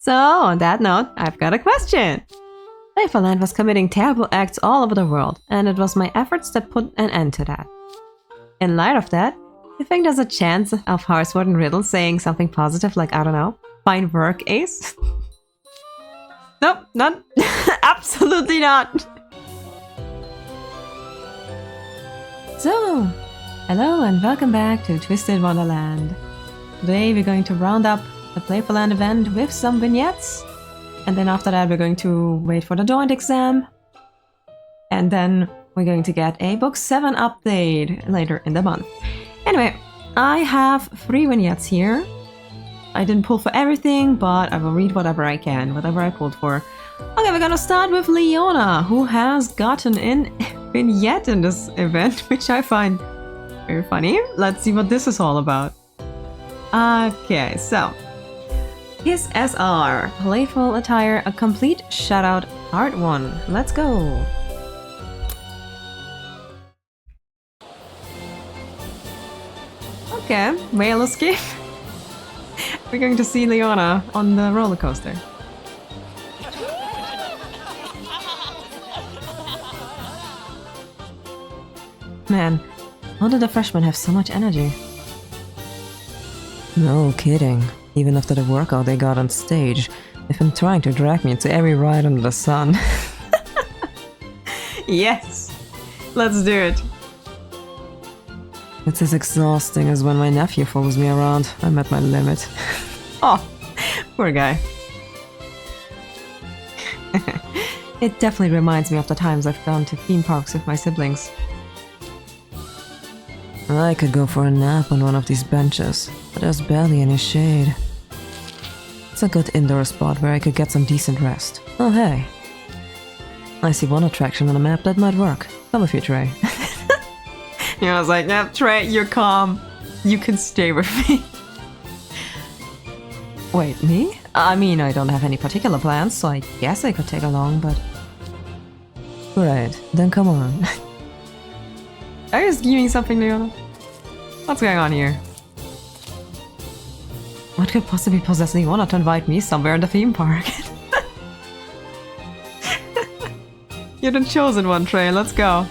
So, on that note, I've got a question. Playful was committing terrible acts all over the world, and it was my efforts that put an end to that. In light of that, you think there's a chance of Harsword and Riddle saying something positive like, I don't know, fine work, Ace? Nope, not. Absolutely not. So, hello and welcome back to Twisted Wonderland. Today we're going to round up the Playful event with some vignettes. And then after that we're going to wait for the joint exam. And then we're going to get a Book 7 update later in the month. Anyway, I have 3 vignettes here. I didn't pull for everything, but I will read whatever I can, whatever I pulled for. Okay, we're gonna start with Leona, who has gotten in a vignette in this event, which I find very funny. Let's see what this is all about. Okay, so his SR, Playful Attire, a complete Shutout, Part 1. Let's go! Okay, whale escape. We're going to see Leona on the roller coaster. Man, how did the freshmen have so much energy? No kidding. Even after the workout they got on stage, they've been trying to drag me into every ride under the sun. Yes! Let's do it! It's as exhausting as when my nephew follows me around. I'm at my limit. Oh, poor guy. It definitely reminds me of the times I've gone to theme parks with my siblings. I could go for a nap on one of these benches, but there's barely any shade. It's a good indoor spot where I could get some decent rest. Oh hey. I see one attraction on the map that might work. Come with you, Trey. You know, I was like, yeah, Trey, you're calm. You can stay with me. Wait, me? I mean, I don't have any particular plans, so I guess I could take along, but... Great, then come on. Are you scheming something, Leona? What's going on here? What could possibly possess Leona to invite me somewhere in the theme park? You're the chosen one, Trey, let's go.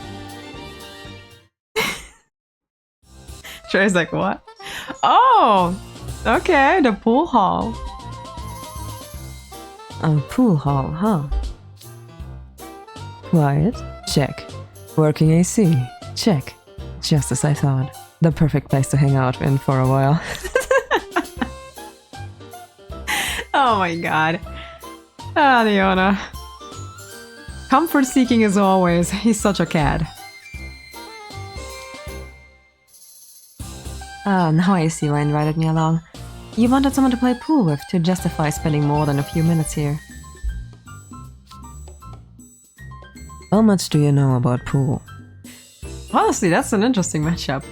Trey's like, what? Oh! Okay, the pool hall. A pool hall, huh? Quiet? Check. Working AC? Check. Just as I thought. The perfect place to hang out in for a while. Oh my god. Ah, Leona. Comfort seeking as always. He's such a cat. Ah, now I see why you invited me along. You wanted someone to play pool with to justify spending more than a few minutes here. How much do you know about pool? Honestly, that's an interesting matchup.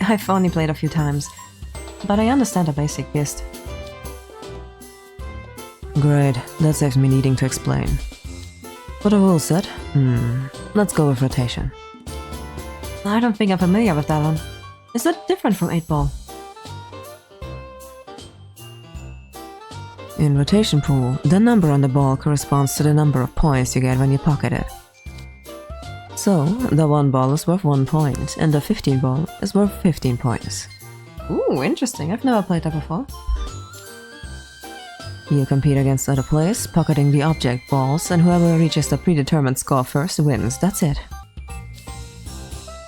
I've only played a few times, but I understand the basic gist. Great, that saves me needing to explain. For the rule set, let's go with rotation. I don't think I'm familiar with that one. Is that different from 8-ball? In rotation pool, the number on the ball corresponds to the number of points you get when you pocket it. So, the 1 ball is worth 1 point, and the 15 ball is worth 15 points. Ooh, interesting. I've never played that before. You compete against other players, pocketing the object balls, and whoever reaches the predetermined score first wins. That's it.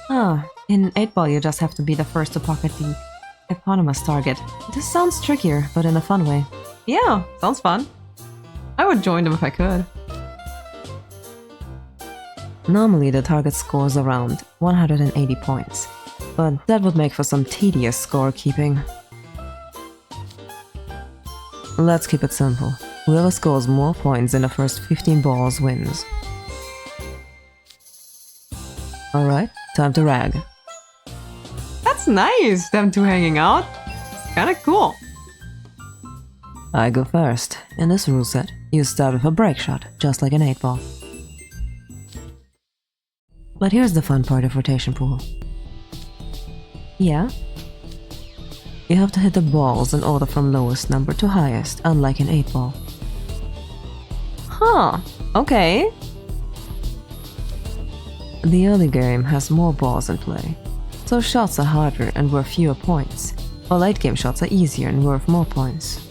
Ah, in 8-ball you just have to be the first to pocket the eponymous target. This sounds trickier, but in a fun way. Yeah, sounds fun. I would join them if I could. Normally the target scores around 180 points, but that would make for some tedious scorekeeping. Let's keep it simple. Whoever scores more points in the first 15 balls wins. Alright, time to rag. That's nice, them two hanging out. It's kinda cool. I go first. In this rule set, you start with a break shot, just like an 8-ball. But here's the fun part of rotation pool. Yeah? You have to hit the balls in order from lowest number to highest, unlike an 8-ball. Huh, okay. The early game has more balls in play, so shots are harder and worth fewer points, while late game shots are easier and worth more points.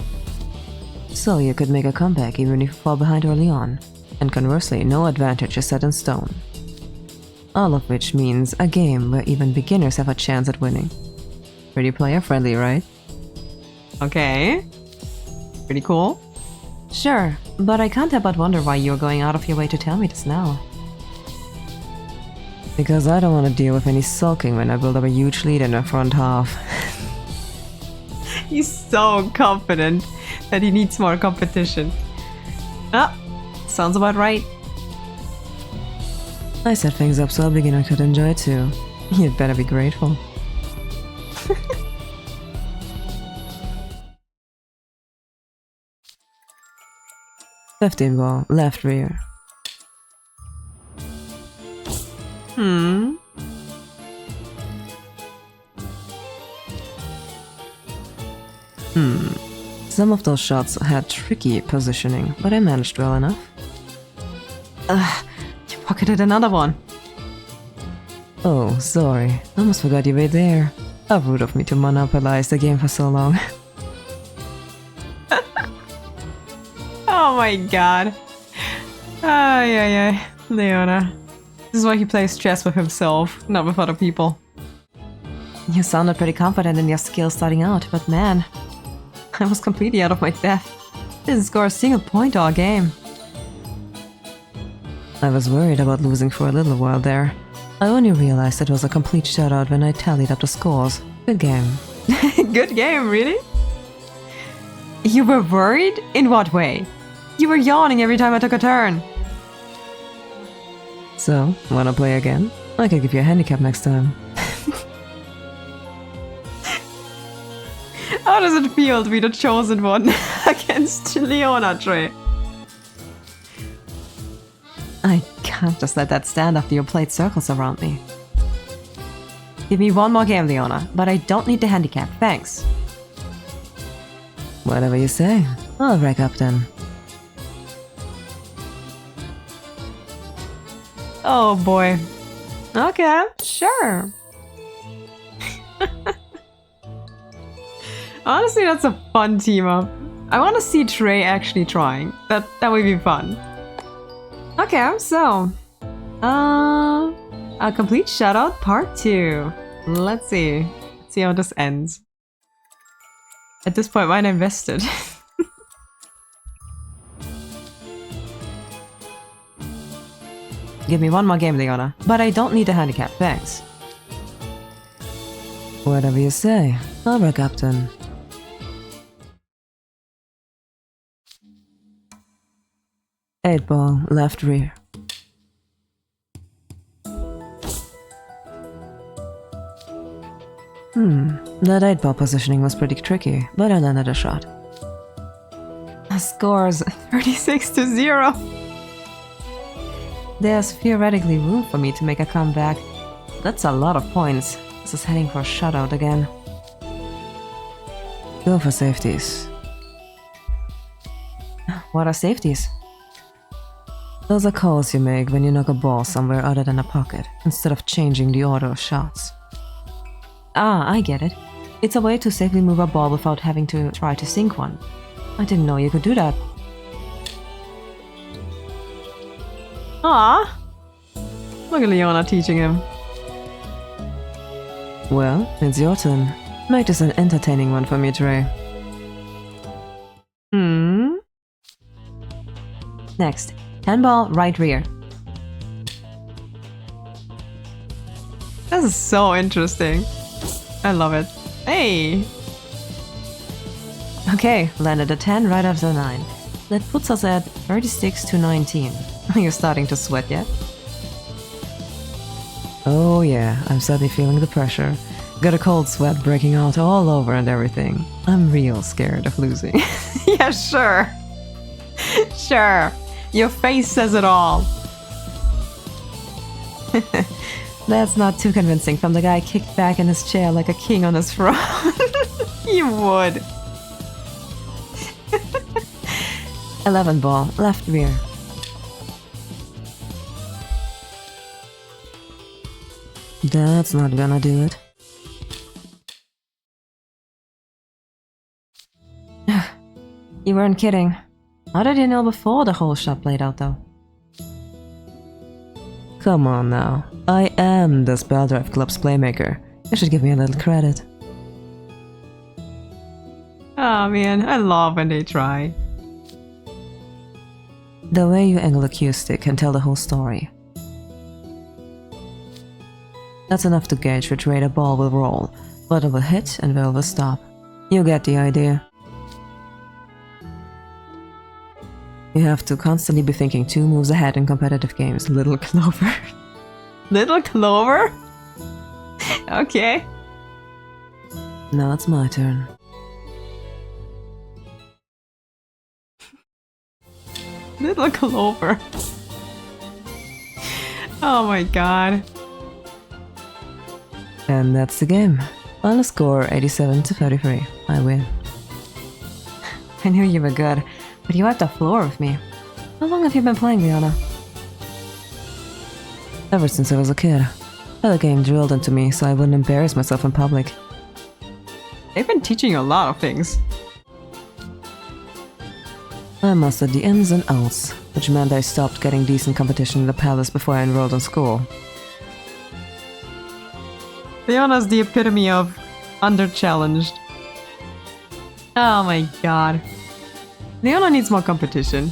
So you could make a comeback even if you fall behind early on, and conversely no advantage is set in stone. All of which means a game where even beginners have a chance at winning. Pretty player friendly, right? Okay. Pretty cool. Sure, but I can't help but wonder why you're going out of your way to tell me this now. Because I don't want to deal with any sulking when I build up a huge lead in the front half. He's so confident that he needs more competition. Ah, sounds about right. I set things up so a beginner could enjoy too. You'd better be grateful. 15 ball, left rear. Some of those shots had tricky positioning, but I managed well enough. You pocketed another one. Oh, sorry. Almost forgot you were there. How rude of me to monopolize the game for so long. Oh my god. Ay, Leona. This is why he plays chess with himself, not with other people. You sounded pretty confident in your skills starting out, but man, I was completely out of my depth. Didn't score a single point all game. I was worried about losing for a little while there. I only realized it was a complete shutout when I tallied up the scores. Good game. Good game, really? You were worried? In what way? You were yawning every time I took a turn. So, wanna play again? I could give you a handicap next time. How does it feel to be the chosen one against Leona, Trey? I can't just let that stand after you played circles around me. Give me one more game, Leona, but I don't need the handicap, thanks. Whatever you say. I'll rack up then. Oh boy. Okay, sure. Honestly, that's a fun team up. I want to see Trey actually trying. That would be fun. Okay, so a complete shutout part 2. Let's see how this ends. At this point, mine invested. Give me one more game, Leona, but I don't need a handicap, thanks. Whatever you say. I'll rack up then. Eight ball, left rear. That 8-ball positioning was pretty tricky, but I landed a shot. Scores 36-0. There's theoretically room for me to make a comeback. That's a lot of points. This is heading for a shutout again. Go for safeties. What are safeties? Those are calls you make when you knock a ball somewhere other than a pocket, instead of changing the order of shots. Ah, I get it. It's a way to safely move a ball without having to try to sink one. I didn't know you could do that. Ah, look at Leona teaching him. Well, it's your turn. Make this an entertaining one for me, Trey. Next, 10-ball, right rear. This is so interesting. I love it. Hey! Okay, landed a 10 right after 9. That puts us at 36-19. Are you starting to sweat yet? Oh yeah, I'm suddenly feeling the pressure. Got a cold sweat breaking out all over and everything. I'm real scared of losing. Yeah, sure. Sure. Your face says it all. That's not too convincing from the guy kicked back in his chair like a king on his throne. You would. 11 ball, left rear. That's not gonna do it. You weren't kidding. How did you know before the whole shot played out, though? Come on now. I am the Spell Drive Club's playmaker. You should give me a little credit. Oh man, I love when they try. The way you angle a cue stick can tell the whole story. That's enough to gauge which way the ball will roll, what it will hit and where it will stop. You get the idea. You have to constantly be thinking 2 moves ahead in competitive games, little Clover. Little Clover? Okay. Now it's my turn. Little Clover. Oh my god. And that's the game. Final score 87-33. I win. I knew you were good, but you wiped the floor with me. How long have you been playing, Leona? Ever since I was a kid. I had the game drilled into me so I wouldn't embarrass myself in public. They've been teaching you a lot of things. I mastered the ins and outs, which meant I stopped getting decent competition in the palace before I enrolled in school. Leona's the epitome of under-challenged. Oh my god. Leona needs more competition.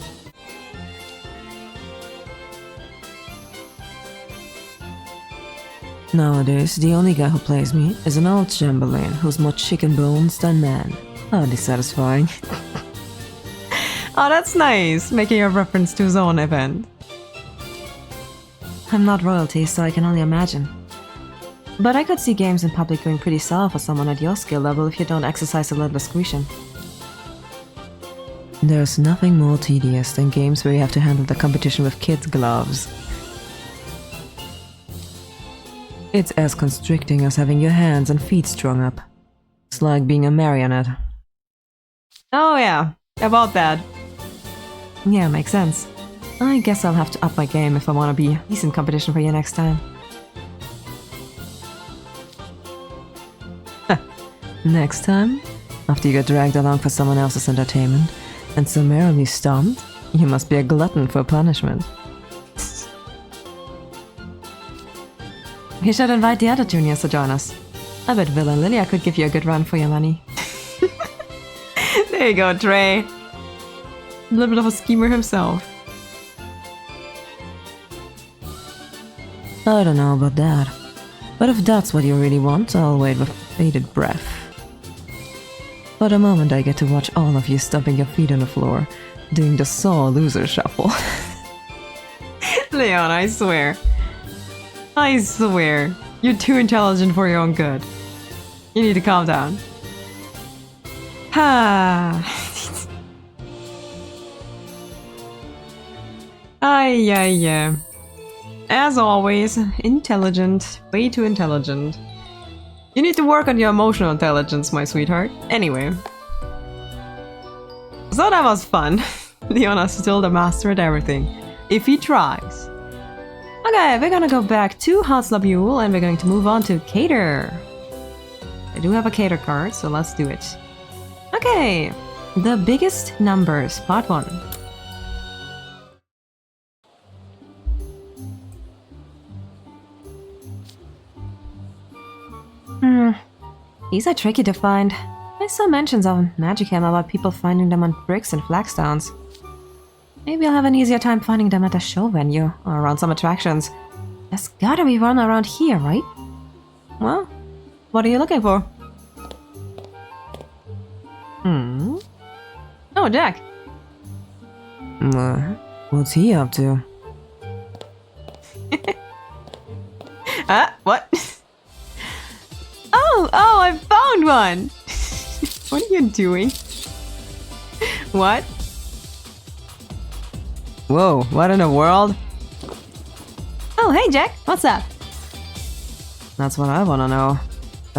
Nowadays, the only guy who plays me is an old Chamberlain who's more chicken bones than man. Hardly satisfying. Oh, that's nice, making a reference to his own event. I'm not royalty, so I can only imagine. But I could see games in public going pretty sour for someone at your skill level if you don't exercise a little discretion. There's nothing more tedious than games where you have to handle the competition with kids' gloves. It's as constricting as having your hands and feet strung up. It's like being a marionette. Oh yeah, about that. Yeah, makes sense. I guess I'll have to up my game if I want to be decent competition for you next time. Next time? After you get dragged along for someone else's entertainment and summarily stomped, you must be a glutton for punishment. You should invite the other juniors to join us. I bet Will and Lilia could give you a good run for your money. There you go, Trey. A little bit of a schemer himself. I don't know about that. But if that's what you really want, I'll wait with bated breath. For the moment I get to watch all of you stomping your feet on the floor, doing the sore loser shuffle. Leon, I swear. I swear. You're too intelligent for your own good. You need to calm down. Ha. Yeah. As always, intelligent. Way too intelligent. You need to work on your emotional intelligence, my sweetheart. Anyway. So that was fun. Leona's still the master at everything. If he tries. Okay, we're gonna go back to Hatzlabule and we're going to move on to Cater. I do have a Cater card, so let's do it. Okay, the biggest numbers, part 1. These are tricky to find. I saw mentions on Magicam about people finding them on bricks and flagstones. Maybe I'll have an easier time finding them at a show venue or around some attractions. There's gotta be one around here, right? Well, what are you looking for? Oh, Jack. What's he up to? What? Oh, I found one! What are you doing? What? Whoa, what in the world? Oh, hey Jack, what's up? That's what I wanna know.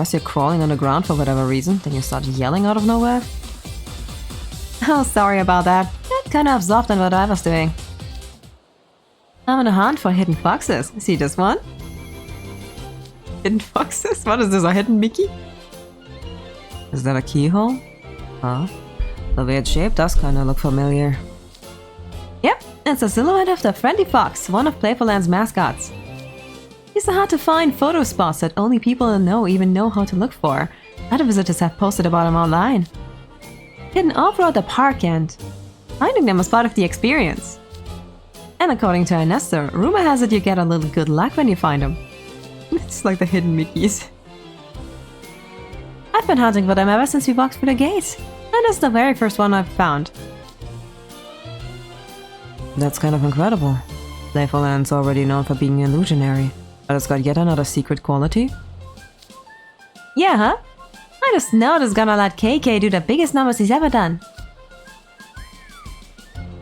First you're crawling on the ground for whatever reason, then you start yelling out of nowhere. Oh, sorry about that. Got kinda absorbed in what I was doing. I'm on a hunt for hidden foxes. See this one? Hidden foxes? What is this, a hidden Mickey? Is that a keyhole? Huh? The way it's shaped does kinda look familiar. Yep, it's a silhouette of the friendly fox, one of Playfulland's mascots. These are hard to find photo spots that only people in know even know how to look for. Other visitors have posted about them online. Hidden all throughout the park, and finding them was part of the experience. And according to Ernesto, rumor has it you get a little good luck when you find them. It's like the hidden Mickeys. I've been hunting for them ever since we walked through the gates, and it's the very first one I've found. That's kind of incredible. Playfulland's already known for being illusionary, but it's got yet another secret quality? Yeah, huh? I just know it's gonna let KK do the biggest numbers he's ever done.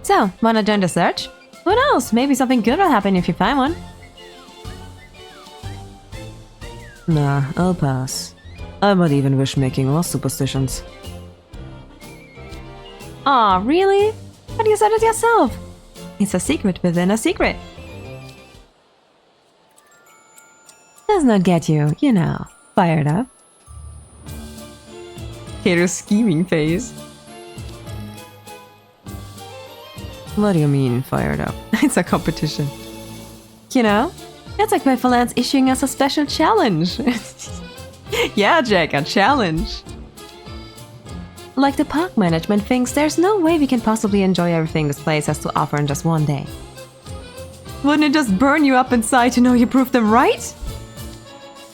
So, wanna join the search? Who knows, maybe something good will happen if you find one. Nah, I'll pass. I believe in wish-making or superstitions. Aw, really? But you said it yourself! It's a secret within a secret. Does not get you, you know, fired up. Kater's scheming phase. What do you mean, fired up? It's a competition. You know, it's like Playfulland's issuing us a special challenge. Yeah, Jack, a challenge. Like the park management thinks there's no way we can possibly enjoy everything this place has to offer in just one day. Wouldn't it just burn you up inside to know you proved them right?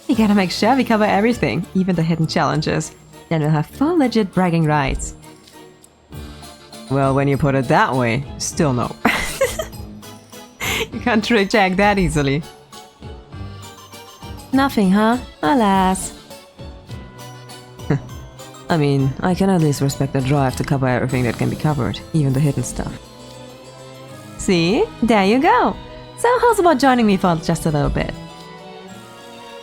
We gotta make sure we cover everything, even the hidden challenges. Then we'll have full legit bragging rights. Well, when you put it that way, still no. You can't trick Jack that easily. Nothing, huh? Alas. I mean, I can at least respect the drive to cover everything that can be covered, even the hidden stuff. See? There you go! So how's about joining me for just a little bit?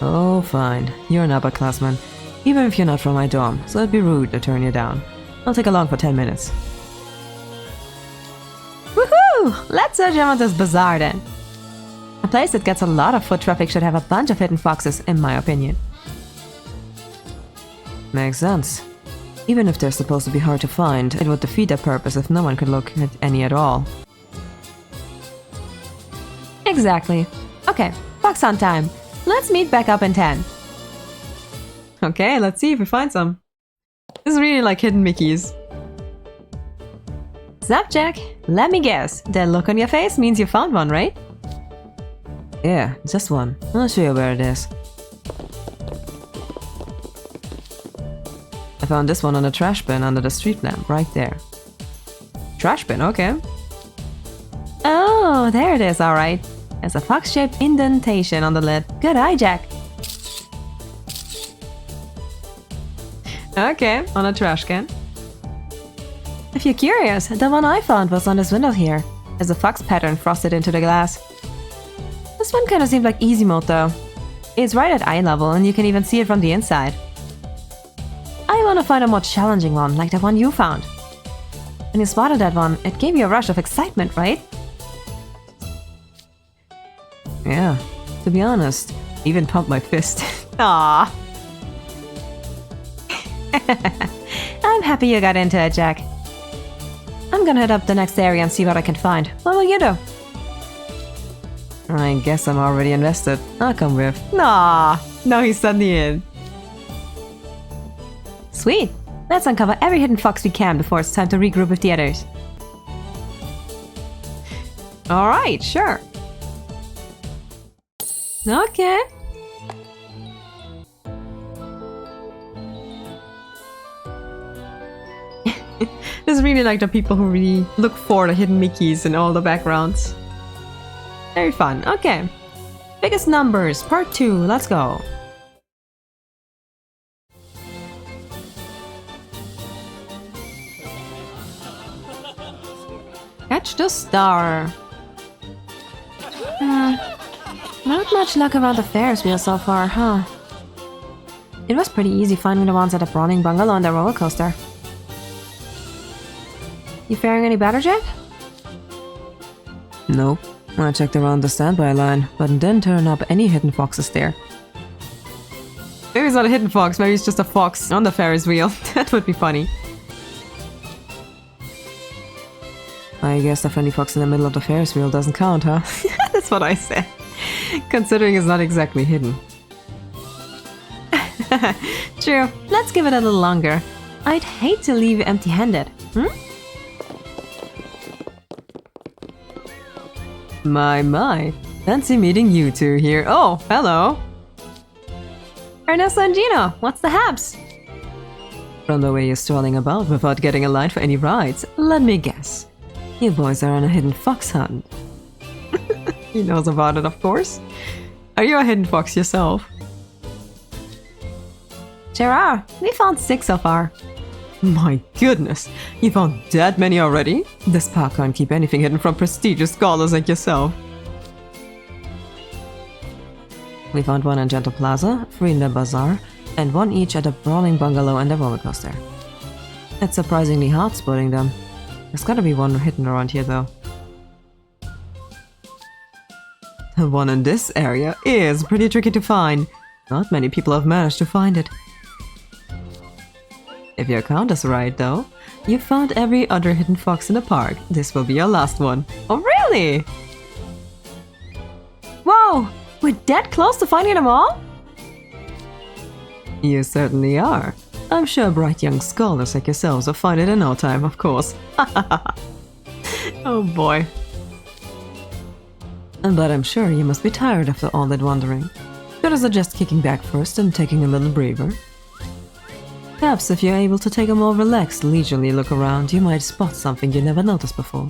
Oh, fine. You're an upperclassman, even if you're not from my dorm, so it'd be rude to turn you down. I'll take along for 10 minutes. Woohoo! Let's search around this bazaar then. A place that gets a lot of foot traffic should have a bunch of hidden foxes, in my opinion. Makes sense. Even if they're supposed to be hard to find, it would defeat their purpose if no one could look at any at all. Exactly. Okay, fox hunt time. Let's meet back up in 10. Okay, let's see if we find some. This is really like hidden Mickeys. Sup, Jack? Let me guess. The look on your face means you found one, right? Yeah, just one. I'll show you where it is. I found this one on a trash bin under the street lamp, right there. Trash bin, okay. Oh, there it is, alright. There's a fox-shaped indentation on the lid. Good eye, Jack. Okay, on a trash can. If you're curious, the one I found was on this window here. There's a fox pattern frosted into the glass. This one kinda seemed like easy mode though. It's right at eye level and you can even see it from the inside. I wanna find a more challenging one, like the one you found. When you spotted that one, it gave you a rush of excitement, right? Yeah, to be honest, even pumped my fist. Aww. I'm happy you got into it, Jack. I'm gonna head up the next area and see what I can find. What will you do? I guess I'm already invested. I'll come with. Nah, now he's suddenly in. Sweet. Let's uncover every hidden fox we can before it's time to regroup with the others. Alright, sure. Okay. This is really like the people who really look for the hidden Mickeys in all the backgrounds. Very fun. Okay. Biggest numbers, part 2. Let's go. Catch the star. Not much luck around the Ferris wheel so far, huh? It was pretty easy finding the ones at the Browning Bungalow and the roller coaster. You faring any better, Jack? Nope. I checked around the standby line, but didn't turn up any hidden foxes there. Maybe it's not a hidden fox, maybe it's just a fox on the Ferris wheel. That would be funny. I guess the friendly fox in the middle of the Ferris wheel doesn't count, huh? That's what I said. Considering it's not exactly hidden. True. Let's give it a little longer. I'd hate to leave you empty-handed. My. Fancy meeting you two here. Oh, hello. Ernesto and Gino, what's the haps? From the way you're strolling about without getting a line for any rides, let me guess. You boys are on a hidden fox hunt. He knows about it, of course. Are you a hidden fox yourself? Sure are. We found 6 so far. My goodness, you found that many already? This park can't keep anything hidden from prestigious scholars like yourself. We found 1 in Gentle Plaza, 3 in the Bazaar, and 1 each at the Brawling Bungalow and the roller coaster. It's surprisingly hard spotting them. There's gotta be 1 hidden around here though. The one in this area is pretty tricky to find. Not many people have managed to find it. If your count is right though, you found every other hidden fox in the park. This will be your last one. Oh really? Whoa! We're that close to finding them all? You certainly are. I'm sure bright young scholars like yourselves will find it in no time, of course. Oh boy. But I'm sure you must be tired after all that wandering. Better suggest kicking back first and taking a little breather. Perhaps if you're able to take a more relaxed, leisurely look around, you might spot something you never noticed before.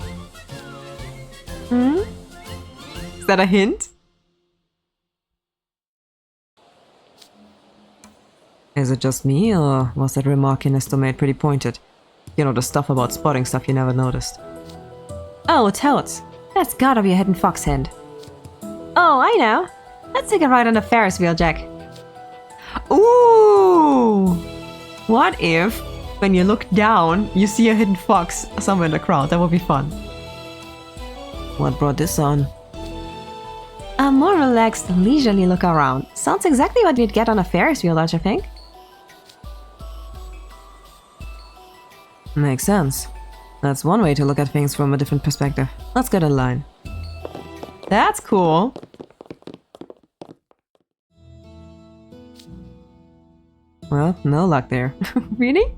Is that a hint? Is it just me, or was that remark Ernesto made pretty pointed? You know, the stuff about spotting stuff you never noticed. Oh, totes. That's gotta be a hidden fox hint. Oh, I know. Let's take a ride on the Ferris wheel, Jack. Ooh! What if, when you look down, you see a hidden fox somewhere in the crowd? That would be fun. What brought this on? A more relaxed, leisurely look around. Sounds exactly what we'd get on a Ferris wheel, don't you think? Makes sense. That's one way to look at things from a different perspective. Let's get in line. That's cool. Well, no luck there. Really?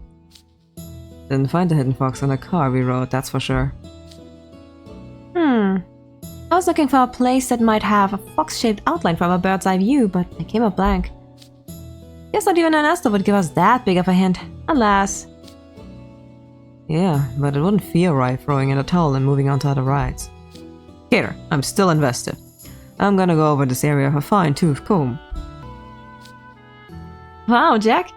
Didn't find the hidden fox on the car we rode, that's for sure. I was looking for a place that might have a fox-shaped outline from a bird's eye view, but I came up blank. Guess not even Ernesto would give us that big of a hint. Alas. Yeah, but it wouldn't feel right throwing in a towel and moving on to other rides. Gator, I'm still invested. I'm gonna go over this area with a fine-tooth comb. Wow, Jack.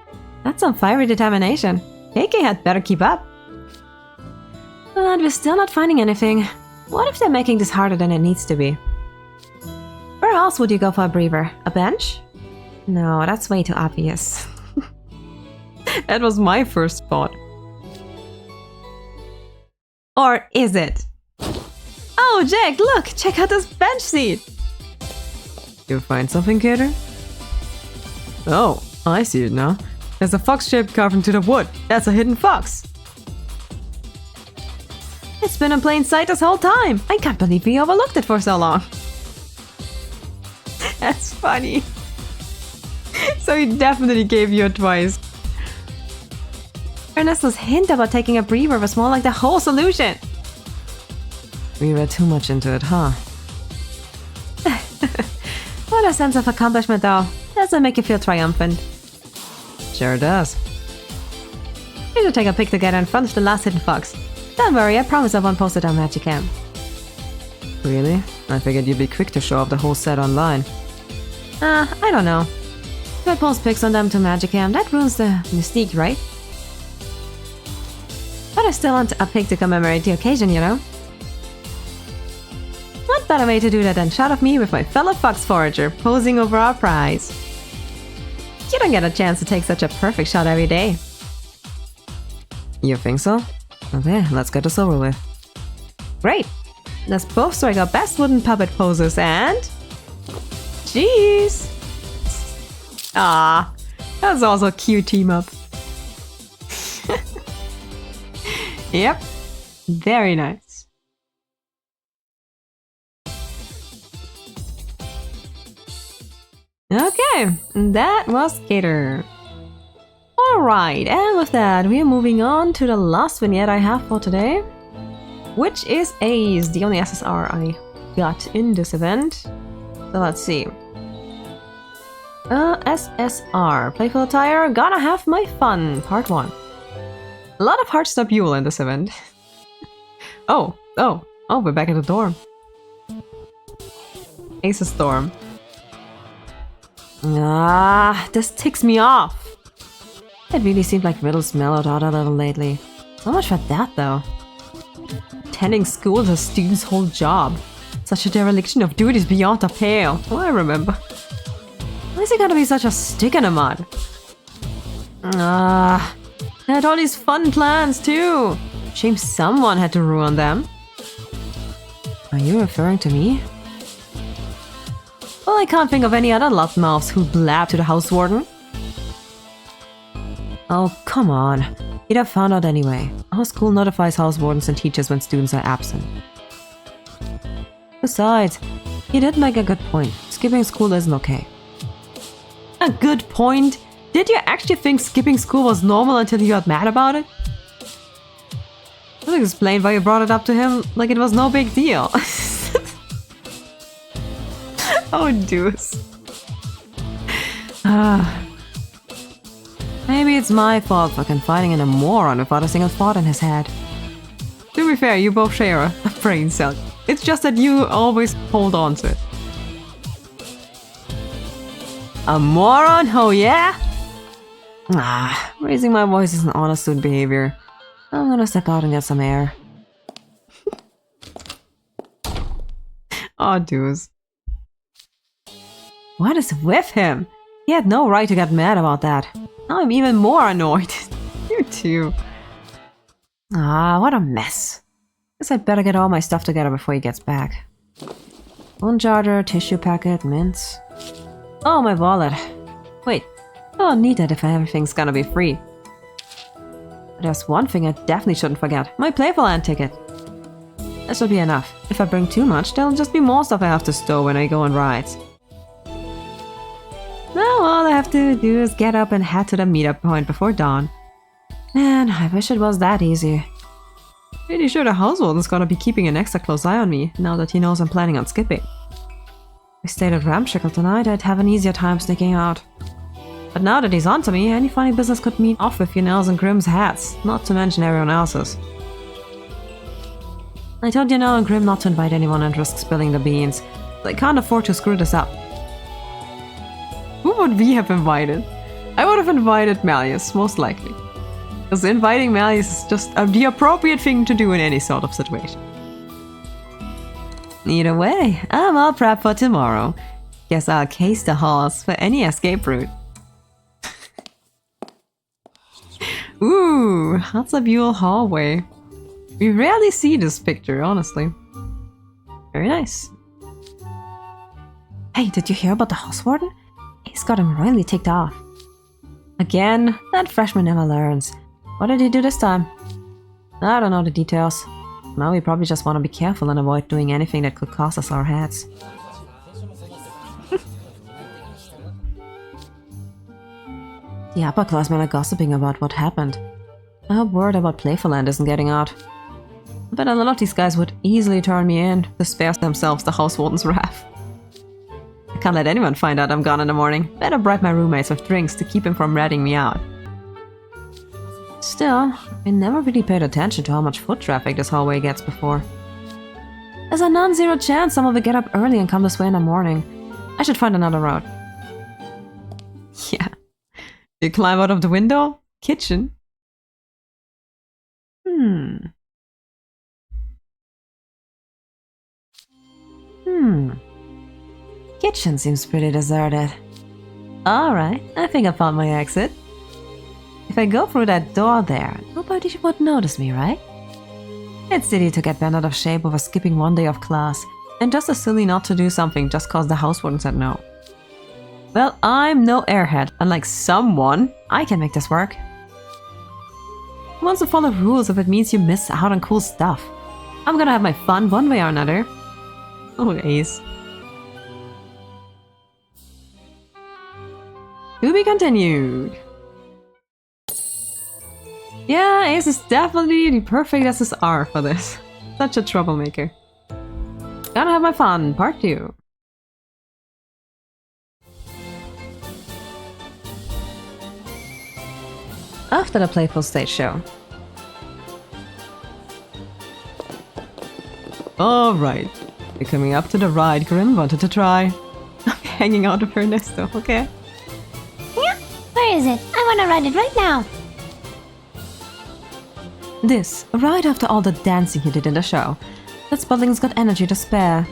That's some fiery determination. KK had better keep up. But we're still not finding anything. What if they're making this harder than it needs to be? Where else would you go for a breather? A bench? No, that's way too obvious. That was my first thought. Or is it? Oh, Jack, look! Check out this bench seat! You find something, Gator? Oh, I see it now. There's a fox shape carved into the wood. That's a hidden fox. It's been in plain sight this whole time. I can't believe we overlooked it for so long. That's funny. So he definitely gave you advice. Ernesto's hint about taking a breather was more like the whole solution. We read too much into it, huh? What a sense of accomplishment, though. Does it make you feel triumphant? Sure does. We should take a pic together in front of the last hidden fox. Don't worry, I promise I won't post it on Magicam. Really? I figured you'd be quick to show off the whole set online. I don't know. If I post pics on them to Magicam, that ruins the mystique, right? But I still want a pic to commemorate the occasion, you know? What better way to do that than shot of me with my fellow fox forager posing over our prize? You don't get a chance to take such a perfect shot every day. You think so? Okay, let's get this over with. Great! Let's both strike our best wooden puppet poses and... Jeez! Ah, that's also a cute team up. Yep, very nice. Okay, that was Gator. Alright, and with that, we are moving on to the last vignette I have for today, which is Ace, the only SSR I got in this event. So let's see. SSR, Playful Attire, Gotta Have My Fun, Part 1. A lot of hard stop Yule in this event. Oh, we're back at the dorm. Ace's dorm. Ah, this ticks me off. It really seemed like Riddle's mellowed out a little lately. So much for that, though. Attending school is a student's whole job. Such a dereliction of duties beyond the pale. Oh, I remember. Why is he gonna be such a stick in the mud? Ah, I had all these fun plans, too. Shame someone had to ruin them. Are you referring to me? Well, I can't think of any other loudmouths who blab to the house warden. Oh, come on. He'd have found out anyway. Our school notifies house wardens and teachers when students are absent. Besides, he did make a good point. Skipping school isn't okay. A good point? Did you actually think skipping school was normal until you got mad about it? That explained why you brought it up to him like it was no big deal. Oh, deuce. Maybe it's my fault for confiding in a moron without a single thought in his head. To be fair, you both share a brain cell. It's just that you always hold on to it. A moron? Oh yeah? Ah, raising my voice is an honest student behavior. I'm gonna step out and get some air. Oh, deuce. What is with him? He had no right to get mad about that. Now I'm even more annoyed. You too. Ah, what a mess. Guess I'd better get all my stuff together before he gets back. Phone charger, tissue packet, mints. Oh, my wallet. Wait, I'll need that if everything's gonna be free. But there's one thing I definitely shouldn't forget. My Playful Land ticket. That should be enough. If I bring too much, there'll just be more stuff I have to stow when I go on rides. Now all I have to do is get up and head to the meetup point before dawn. Man, I wish it was that easy. Pretty sure the house warden's gonna be keeping an extra close eye on me, now that he knows I'm planning on skipping. If I stayed at Ramshackle tonight, I'd have an easier time sneaking out. But now that he's onto me, any funny business could meet off with Yanel's and Grimm's hats, not to mention everyone else's. I told Yanel and Grimm not to invite anyone and risk spilling the beans, so I can't afford to screw this up. Who would we have invited? I would have invited Malleus, most likely. Because inviting Malleus is just the appropriate thing to do in any sort of situation. Either way, I'm all prepped for tomorrow. Guess I'll case the halls for any escape route. Ooh, that's a beautiful hallway. We rarely see this picture, honestly. Very nice. Hey, did you hear about the house warden? He's got him royally ticked off. Again, that freshman never learns. What did he do this time? I don't know the details. Now we probably just want to be careful and avoid doing anything that could cost us our heads. The upperclassmen are gossiping about what happened. I hope word about Playful Land isn't getting out. I bet a lot of these guys would easily turn me in to spare themselves the house warden's wrath. I can't let anyone find out I'm gone in the morning. Better bribe my roommates with drinks to keep him from ratting me out. Still, I never really paid attention to how much foot traffic this hallway gets before. There's a non-zero chance someone will get up early and come this way in the morning. I should find another route. Yeah. You climb out of the window? Kitchen? Kitchen seems pretty deserted. Alright, I think I found my exit. If I go through that door there, nobody would notice me, right? It's silly to get bent out of shape over skipping one day of class, and just as silly not to do something just cause the house warden said no. Well, I'm no airhead. Unlike someone, I can make this work. Once you follow rules if it means you miss out on cool stuff. I'm gonna have my fun one way or another. Oh, Ace. To be continued. Yeah, Ace is definitely the perfect SSR for this. Such a troublemaker. Gonna have my fun, part 2. After the Playful stage show. Alright, we're coming up to the ride Grim wanted to try. I'm hanging out with Ernesto, okay? Yeah, where is it? I wanna ride it right now. This, right after all the dancing he did in the show. That Spuddling's got energy to spare.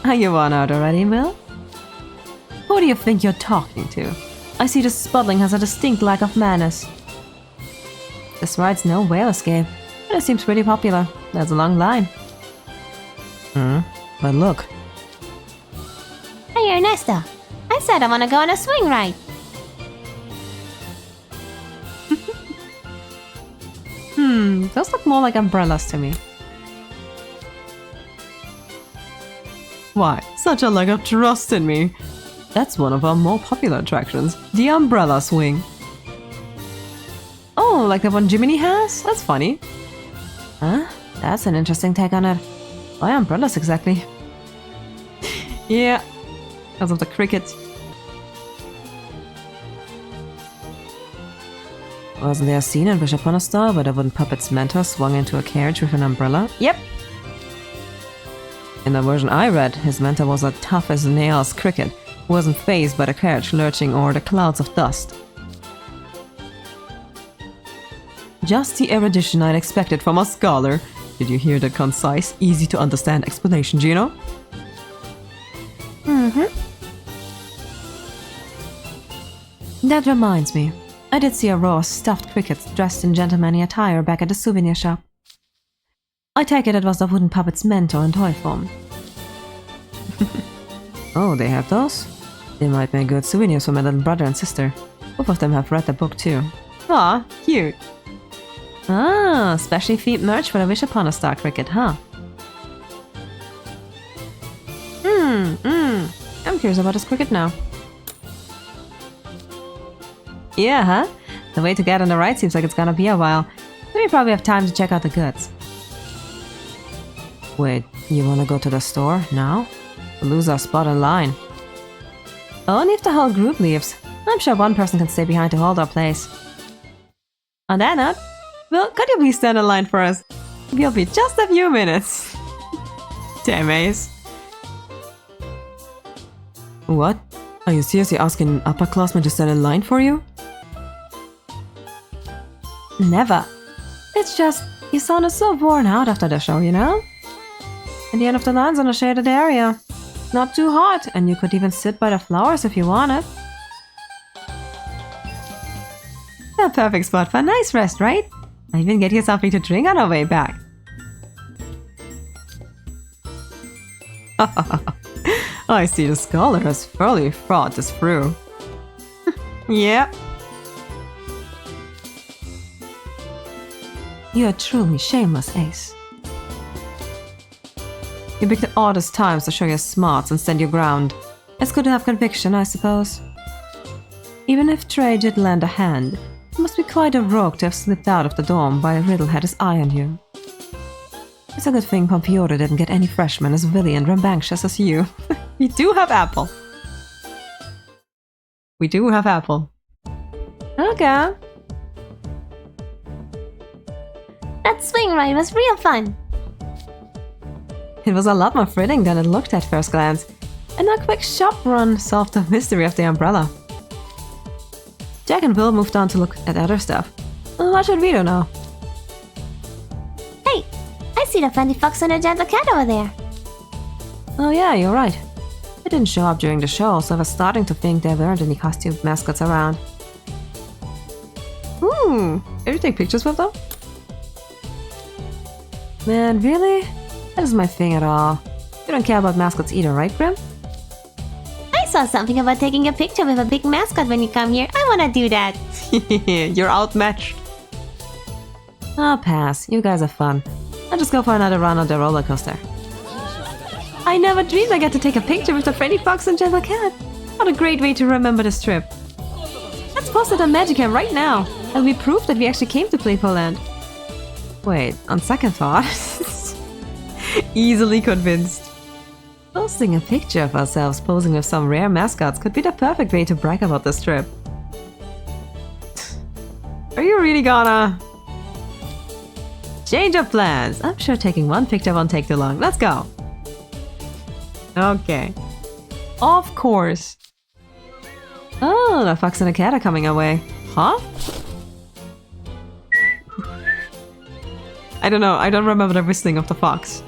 Are you on out already, Will? Who do you think you're talking to? I see the Spuddling has a distinct lack of manners. This ride's no whale escape, but it seems pretty popular. There's a long line. But look. Hey Ernesto, I said I wanna go on a swing ride. Those look more like umbrellas to me. Why, such a lack of trust in me. That's one of our more popular attractions, the umbrella swing. Oh, like the one Jiminy has? That's funny. Huh? That's an interesting take on it. Why umbrellas exactly? Yeah, because of the cricket. Wasn't there a scene in Wish Upon a Star where the wooden puppet's mentor swung into a carriage with an umbrella? Yep. In the version I read, his mentor was a tough as nails cricket who wasn't fazed by the carriage lurching or the clouds of dust. Just the erudition I'd expected from a scholar. Did you hear the concise, easy to understand explanation, Gino? That reminds me. I did see a row of stuffed crickets dressed in gentlemanly attire back at the souvenir shop. I take it was the wooden puppet's mentor in toy form. Oh, they have those? They might make good souvenirs for my little brother and sister. Both of them have read the book too. Aw, cute. Ah, specially themed merch for the Wish Upon a Star cricket, huh? I'm curious about this cricket now. Yeah, huh? The way to get on the ride seems like it's gonna be a while. Then we probably have time to check out the goods. Wait, you wanna go to the store now? We'll lose our spot in line. Only if the whole group leaves. I'm sure one person can stay behind to hold our place. On that note, Will, could you please stand in line for us? We'll be just a few minutes. Damn, Ace. What? Are you seriously asking an upperclassman to stand in line for you? Never. It's just, you sounded so worn out after the show, you know? And the end of the line's in a shaded area. Not too hot, and you could even sit by the flowers if you wanted. A perfect spot for a nice rest, right? I even get you something to drink on our way back. I see the scholar has thoroughly thought this through. Yep. You're truly shameless, Ace. You pick the oddest times to show your smarts and stand your ground. It's good to have conviction, I suppose. Even if Trey did lend a hand, you must be quite a rogue to have slipped out of the dorm while Riddle had his eye on you. It's a good thing Pompiota didn't get any freshmen as willy and rambunctious as you. We do have Apple. We do have Apple. Okay. That swing ride was real fun. It was a lot more thrilling than it looked at first glance, and a quick shop run solved the mystery of the umbrella. Jack and Will moved on to look at other stuff. What should we do now? Hey, I see the friendly fox and a gentle cat over there. Oh yeah, you're right. They didn't show up during the show, so I was starting to think there weren't any costumed mascots around. Did you take pictures with them? Man, really? That isn't my thing at all. You don't care about mascots either, right, Grim? I saw something about taking a picture with a big mascot when you come here. I wanna do that. You're outmatched. I'll pass. You guys are fun. I'll just go for another run on the roller coaster. I never dreamed I get to take a picture with the Freddy Fox and Gentle Cat. What a great way to remember this trip. Let's post it on Magicam right now. And we prove that we actually came to Playful Land. Wait, on second thought. Easily convinced. Posting a picture of ourselves posing with some rare mascots could be the perfect way to brag about this trip. Are you really gonna? Change of plans. I'm sure taking one picture won't take too long. Let's go. Okay. Of course. Oh, the fox and the cat are coming our way. Huh? I don't know. I don't remember the whistling of the fox.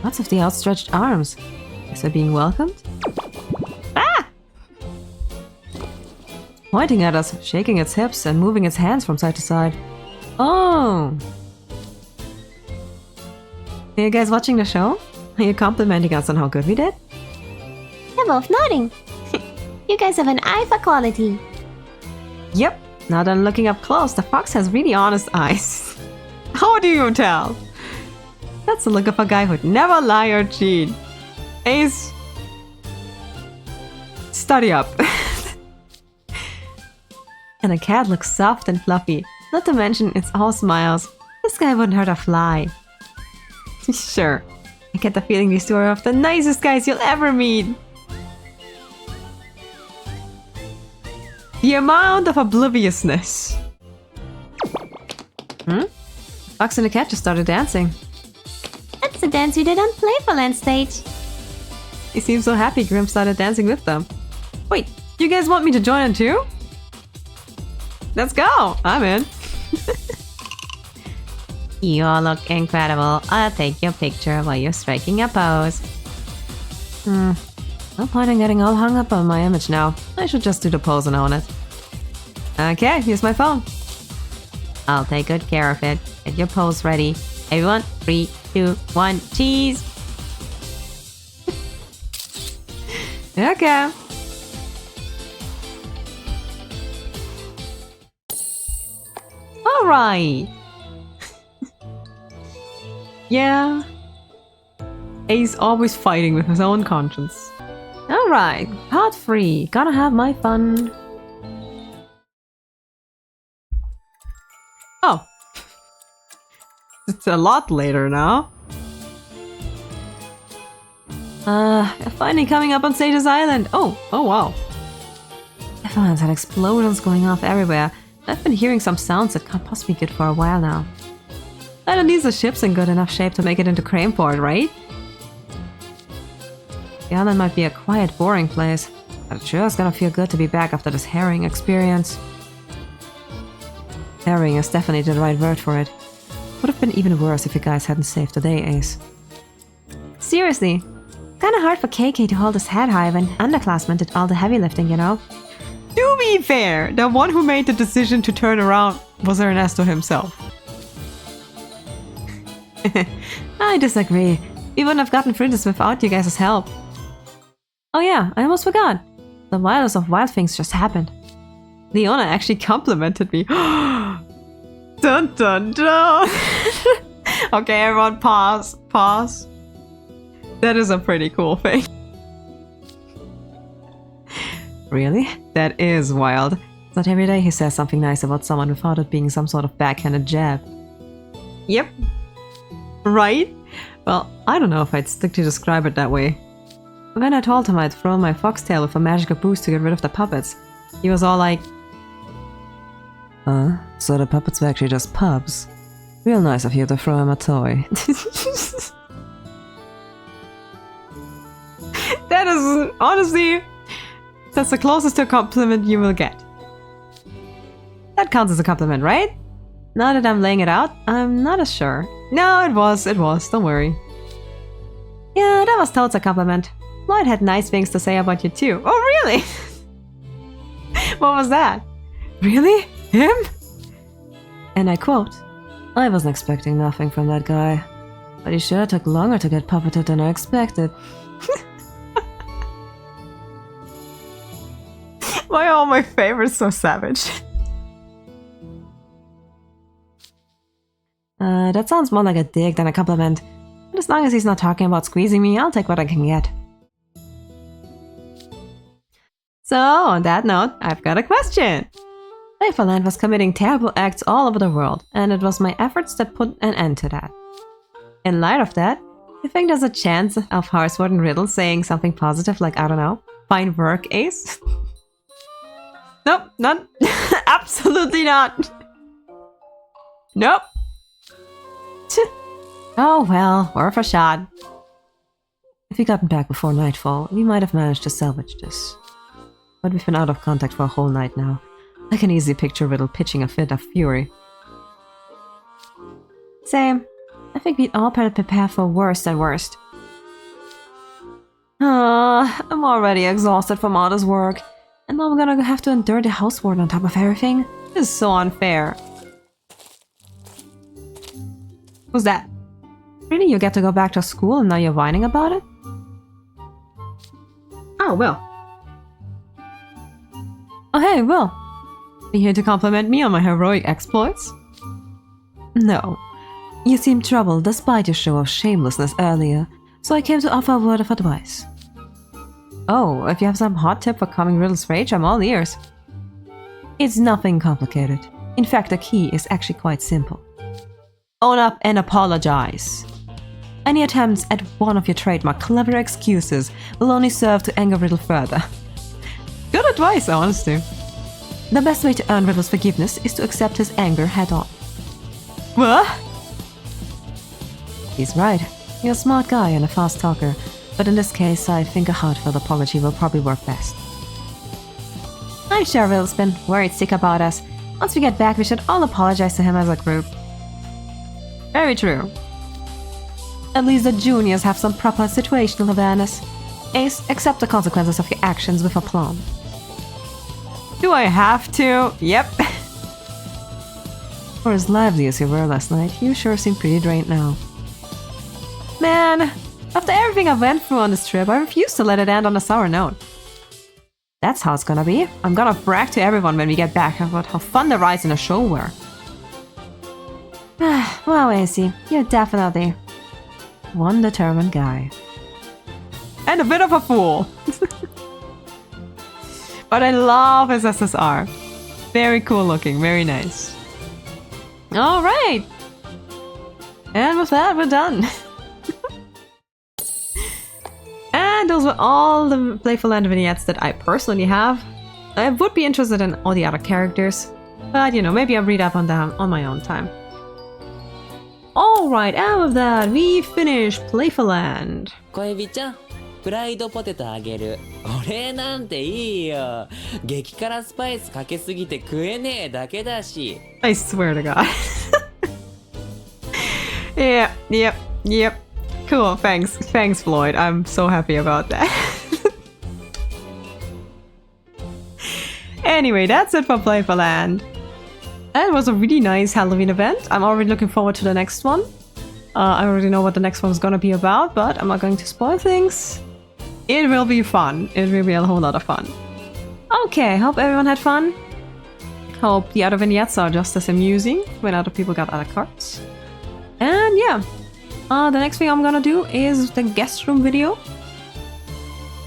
Lots of the outstretched arms. Is that being welcomed? Ah! Pointing at us, shaking its hips and moving its hands from side to side. Oh! Are you guys watching the show? Are you complimenting us on how good we did? They're both nodding. You guys have an eye for quality. Yep. Now that I'm looking up close, the fox has really honest eyes. How do you tell? That's the look of a guy who'd never lie or cheat. Ace, study up. And the cat looks soft and fluffy. Not to mention, it's all smiles. This guy wouldn't hurt a fly. Sure. I get the feeling these two are of the nicest guys you'll ever meet. The amount of obliviousness. Fox and the cat just started dancing. That's the dance we did on Playful Land stage. He seemed so happy Grim started dancing with them. Wait, you guys want me to join in too? Let's go! I'm in. You all look incredible. I'll take your picture while you're striking a pose. No point in getting all hung up on my image now. I should just do the pose and own it. Okay, here's my phone. I'll take good care of it. Get your pose ready. Everyone, 3, 2, 1, cheese! Okay. Alright! Yeah. Ace always fighting with his own conscience. Alright, part 3. Gonna have my fun. Oh. It's a lot later now. Finally coming up on Sage's Island. Oh wow. Everyone's had explosions going off everywhere. I've been hearing some sounds that can't possibly be good for a while now. But at least the ship's in good enough shape to make it into Craneport, right? The island might be a quiet, boring place, but it sure is gonna feel good to be back after this harrowing experience. Harrowing is definitely the right word for it. Would have been even worse if you guys hadn't saved the day, Ace. Seriously, kinda hard for KK to hold his head high when underclassmen did all the heavy lifting, you know? To be fair, the one who made the decision to turn around was Ernesto himself. I disagree. We wouldn't have gotten through this without you guys' help. Oh yeah, I almost forgot. The wildest of wild things just happened. Leona actually complimented me. Dun dun dun! Okay, everyone pause. Pause. That is a pretty cool thing. Really? That is wild. It's not every day he says something nice about someone without it being some sort of backhanded jab. Yep. Right? Well, I don't know if I'd stick to describe it that way. When I told him I'd thrown my foxtail with a magical boost to get rid of the puppets, he was all like, so the puppets were actually just pups? Real nice of you to throw him a toy. That is, honestly, that's the closest to a compliment you will get. That counts as a compliment, right? Now that I'm laying it out, I'm not as sure. No, it was, don't worry. Yeah, that was totes a compliment. Lloyd had nice things to say about you too. Oh, really? What was that? Really? Him? And I quote, I wasn't expecting nothing from that guy, but he sure took longer to get puppeted than I expected. Why are all my favorites so savage? That sounds more like a dig than a compliment. But as long as he's not talking about squeezing me, I'll take what I can get. So, on that note, I've got a question. Playful was committing terrible acts all over the world, and it was my efforts that put an end to that. In light of that, you think there's a chance of Horseward and Riddle saying something positive like, I don't know, fine work, Ace? Nope, none. Absolutely not. Nope. Oh well, worth a shot. If we gotten back before nightfall, we might have managed to salvage this. But we've been out of contact for a whole night now. I can easily picture Riddle pitching a fit of fury. Same. I think we'd all better prepare for worse than worst. I'm already exhausted from all this work. And now I'm gonna have to endure the housewarden on top of everything. This is so unfair. Who's that? Really? You get to go back to school and now you're whining about it? Oh, Will. Oh, hey, Will. Are you here to compliment me on my heroic exploits? No. You seemed troubled despite your show of shamelessness earlier, so I came to offer a word of advice. Oh, if you have some hot tip for calming Riddle's rage, I'm all ears. It's nothing complicated. In fact, the key is actually quite simple. Own up and apologize. Any attempts at one of your trademark clever excuses will only serve to anger Riddle further. Good advice, honestly. The best way to earn Riddle's forgiveness is to accept his anger head-on. What? He's right. You're a smart guy and a fast talker, but in this case, I think a heartfelt apology will probably work best. I'm sure Riddle's been worried sick about us. Once we get back, we should all apologize to him as a group. Very true. At least the juniors have some proper situational awareness. Ace, accept the consequences of your actions with aplomb. Do I have to? Yep. For as lively as you were last night, you sure seem pretty drained now. Man, after everything I went through on this trip, I refuse to let it end on a sour note. That's how it's gonna be. I'm gonna brag to everyone when we get back about how fun the rides in the show were. Wow, AC, you're definitely one determined guy. And a bit of a fool. But I love his SSR. Very cool looking, very nice. Alright! And with that, we're done. And those were all the Playful Land vignettes that I personally have. I would be interested in all the other characters, but you know, maybe I'll read up on them on my own time. Alright, and with that, we finished Playful Land. 恋人ちゃん、フライドポテトあげる。お礼なんていいよ。激辛スパイスかけすぎて食えねえだけだし。I swear to God. Yep. Cool, thanks, Floyd. I'm so happy about that. Anyway, that's it for Playful Land. That was a really nice Halloween event. I'm already looking forward to the next one. I already know what the next one's gonna be about, but I'm not going to spoil things. It will be fun. It will be a whole lot of fun. Okay, hope everyone had fun. Hope the other vignettes are just as amusing when other people got other cards. And yeah, the next thing I'm gonna do is the guest room video.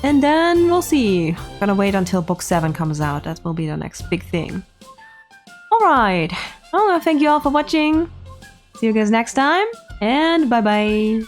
And then we'll see. Gonna wait until book 7 comes out. That will be the next big thing. Alright, well, thank you all for watching. See you guys next time, and bye bye.